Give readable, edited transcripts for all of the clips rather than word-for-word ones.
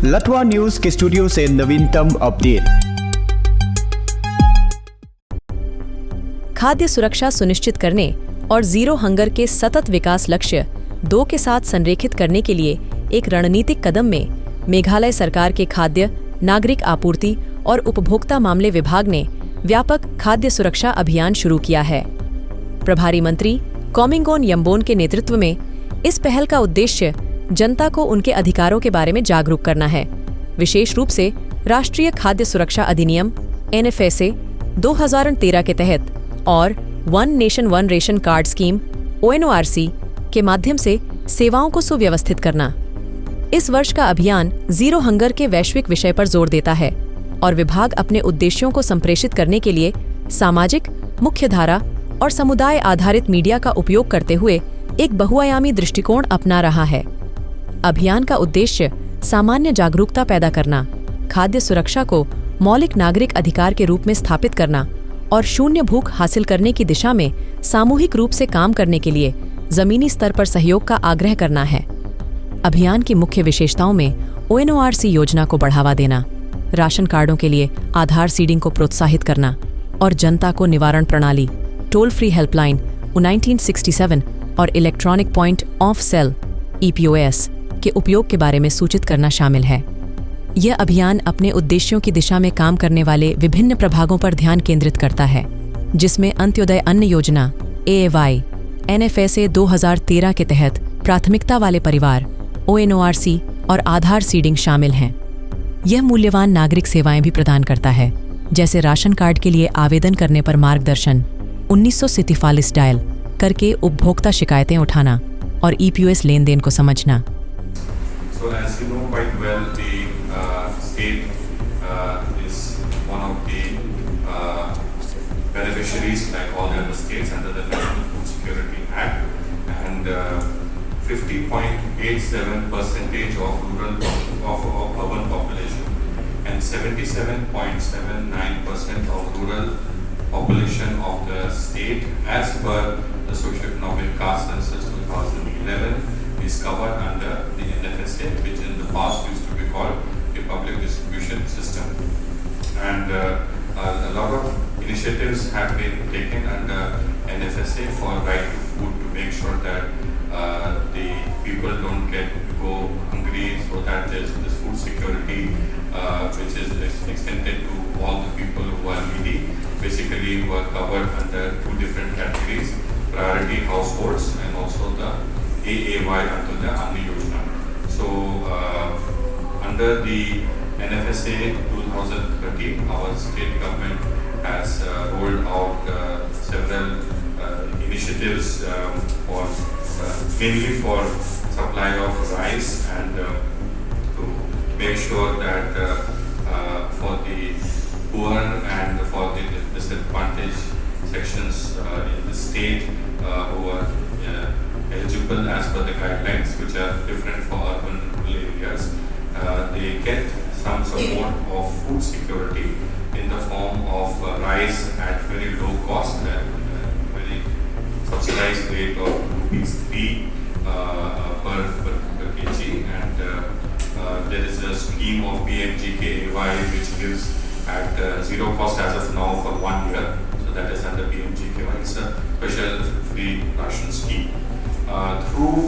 लटवा news के studio से नवीनतम अपडेट। खाद्य सुरक्षा सुनिश्चित करने और जीरो हंगर के सतत विकास लक्ष्य 2 के साथ संरेखित करने के लिए एक रणनीतिक कदम में मेघालय सरकार के खाद्य, नागरिक आपूर्ति और उपभोक्ता मामले विभाग ने व्यापक खाद्य सुरक्षा अभियान शुरू किया है। प्रभारी मंत्री कोमिंगोन यम्बोन के नेतृत्व में इस पहल का उद्देश्य जनता को उनके अधिकारों के बारे में जागरूक करना है। विशेष रूप से राष्ट्रीय खाद्य सुरक्षा अधिनियम NFSA 2013 के तहत और one nation one ration card scheme ONORC के माध्यम से सेवाओं को सुव्यवस्थित करना। इस वर्ष का अभियान जीरो हंगर के वैश्विक विषय पर जोर देता है और विभाग अपने उद्देश्यों को संप्रेषित करने के लिए सामाजिक, मुख्यधारा और समुदाय आधारित मीडिया का उपयोग करते हुए एक बहुआयामी दृष्टिकोण अपना रहा है। अभियान का उद्देश्य सामान्य जागरूकता पैदा करना, खाद्य सुरक्षा को मौलिक नागरिक अधिकार के रूप में स्थापित करना और शून्य भूख हासिल करने की दिशा में सामूहिक रूप से काम करने के लिए जमीनी स्तर पर सहयोग का आग्रह करना है। अभियान की मुख्य विशेषताओं में ONORC योजना को बढ़ावा देना, राशन कार्डों के लिए आधार सीडिंग को प्रोत्साहित करना और जनता को निवारण प्रणाली, टोल फ्री हेल्पलाइन 1967 और electronic point of sale EPOS के उपयोग के बारे में सूचित करना शामिल है। यह अभियान अपने उद्देश्यों की दिशा में काम करने वाले विभिन्न प्रभागों पर ध्यान केंद्रित करता है, जिसमें अंत्योदय अन्न योजना AAY, NFSA 2013 के तहत प्राथमिकता वाले परिवार, ONORC और आधार सीडिंग शामिल हैं। यह मूल्यवान नागरिक सेवाएं भी प्रदान करता है, जैसे राशन कार्ड के लिए आवेदन करने पर मार्गदर्शन, 1943 डायल करके उपभोक्ता शिकायतें उठाना और EPOS लेन देन को समझना। So as you know quite well, the state is one of the beneficiaries, like all the other states, under the National Food Security Act, and 50.87% of urban population and 77.79% of rural population of the state, as per the Socioeconomic Caste Census 2011, is covered under the NFSA, which in the past used to be called the Public Distribution System. And a lot of initiatives have been taken under NFSA for right to food, to make sure that the people don't go hungry, so that there's this food security which is extended to all the people who are needy. Basically, who are covered under 2 different categories: priority households and also the AAY under the Anna Yojana. So, under the NFSA 2013, our state government has rolled out several initiatives for mainly for supply of rice and to make sure that for the poor and for the disadvantaged sections in the state who are eligible as per the guidelines, which are different for urban and rural areas, they get some support of food security in the form of rice at very low cost and very subsidized rate of ₹3 per kg, and there is a scheme of PMGKAY which gives at zero cost as of now for 1 year. So that is under PMGKY. It's a special free ration scheme. Through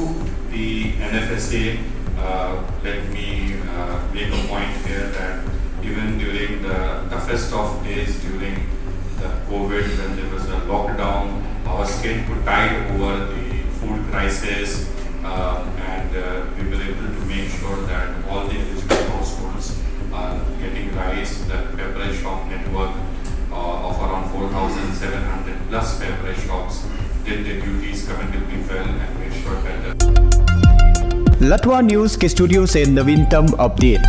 the NFSA, let me make a point here that even during the toughest of days during the COVID, when there was a lockdown, our state could tide over the food crisis, and we were able to make sure that all the eligible households are getting rice. The pepper shop network of around 4,700 plus pepper shops did their duties commendably well and made sure that लटवा news के studio से नवीनतम update.